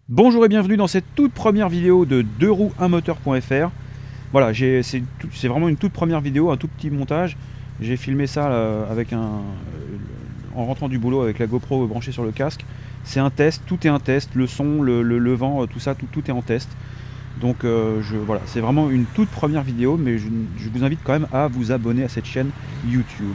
Bonjour et bienvenue dans cette toute première vidéo de 2roues1moteur.fr. Voilà, c'est vraiment une toute première vidéo, un tout petit montage. J'ai filmé ça en rentrant du boulot avec la GoPro branchée sur le casque. C'est un test, tout est un test, le son, le vent, tout ça, tout est en test. Donc voilà, c'est vraiment une toute première vidéo, mais je vous invite quand même à vous abonner à cette chaîne YouTube.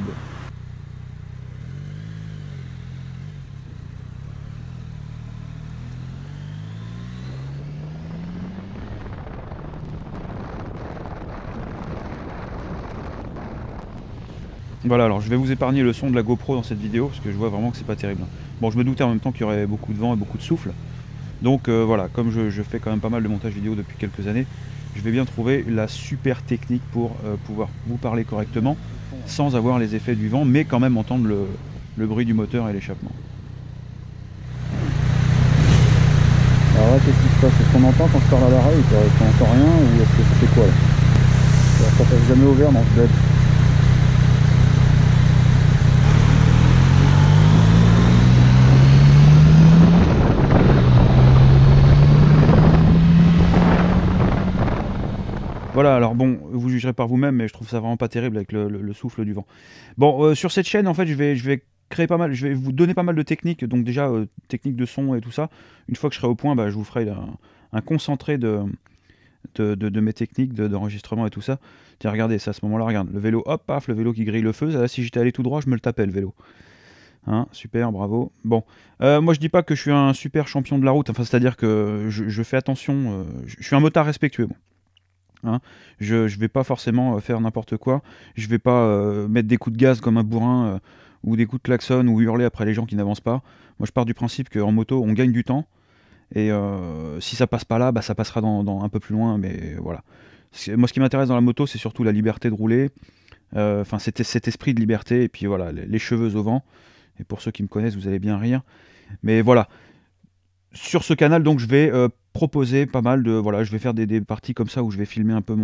Voilà, alors je vais vous épargner le son de la GoPro dans cette vidéo, parce que je vois vraiment que c'est pas terrible. Bon, je me doutais en même temps qu'il y aurait beaucoup de vent et beaucoup de souffle. Donc voilà, comme je fais quand même pas mal de montage vidéo depuis quelques années, je vais bien trouver la super technique pour pouvoir vous parler correctement, sans avoir les effets du vent, mais quand même entendre le bruit du moteur et l'échappement. Alors là, qu'est-ce qui se passe? Est-ce qu'on entend quand je parle à l'arrêt ou pas? Est-ce qu'on entend rien ou est-ce que ça fait quoi là? Ça passe jamais au vert dans ce bed. Voilà, alors bon, vous jugerez par vous-même, mais je trouve ça vraiment pas terrible avec le souffle du vent. Bon, sur cette chaîne, en fait, je vais créer pas mal, je vais vous donner pas mal de techniques, donc déjà, techniques de son et tout ça. Une fois que je serai au point, bah, je vous ferai un concentré de mes techniques d'enregistrement et tout ça. Tiens, regardez, c'est à ce moment-là, regarde, le vélo, hop, paf, le vélo qui grille le feu. Là, si j'étais allé tout droit, je me le tapais, le vélo. Hein, super, bravo. Bon, moi je dis pas que je suis un super champion de la route, enfin, c'est-à-dire que je fais attention, je suis un motard respectueux. Bon. Hein. Je vais pas forcément faire n'importe quoi. Je vais pas mettre des coups de gaz comme un bourrin ou des coups de klaxon ou hurler après les gens qui n'avancent pas. Moi je pars du principe qu'en moto on gagne du temps et si ça passe pas là, bah, ça passera dans un peu plus loin. Mais voilà. Moi ce qui m'intéresse dans la moto c'est surtout la liberté de rouler. Enfin cet esprit de liberté et puis voilà les cheveux au vent. Et pour ceux qui me connaissent vous allez bien rire. Mais voilà. Sur ce canal, donc, je vais proposer pas mal de... Voilà, je vais faire des parties comme ça où je vais filmer un peu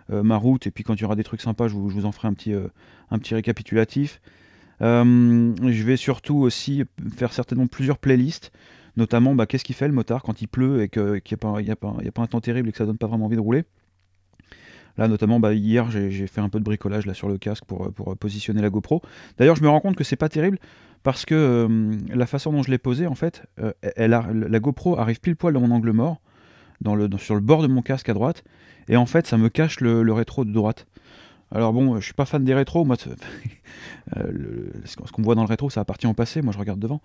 ma route. Et puis quand il y aura des trucs sympas, je vous en ferai un petit récapitulatif. Je vais surtout aussi faire certainement plusieurs playlists. Notamment, bah, qu'est-ce qu'il fait le motard quand il pleut et qu'il n'y a pas un temps terrible et que ça donne pas vraiment envie de rouler. Là, notamment, bah, hier, j'ai fait un peu de bricolage là sur le casque pour positionner la GoPro. D'ailleurs, je me rends compte que c'est pas terrible parce que la façon dont je l'ai posée, en fait, la GoPro arrive pile poil dans mon angle mort, sur le bord de mon casque à droite, et en fait, ça me cache le rétro de droite. Alors bon, je suis pas fan des rétros, moi, ce qu'on voit dans le rétro, ça appartient au passé, moi je regarde devant.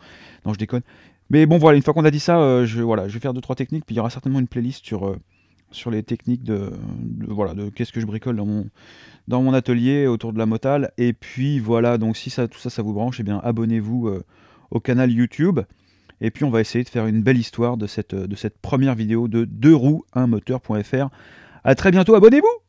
Non, je déconne. Mais bon, voilà, une fois qu'on a dit ça, voilà, je vais faire 2-3 techniques, puis il y aura certainement une playlist sur les techniques voilà, de qu'est-ce que je bricole dans mon atelier autour de la motale. Et puis voilà, donc si tout ça, ça vous branche, eh bien abonnez-vous au canal YouTube. Et puis on va essayer de faire une belle histoire de cette première vidéo de 2roues1moteur.fr. A très bientôt, abonnez-vous!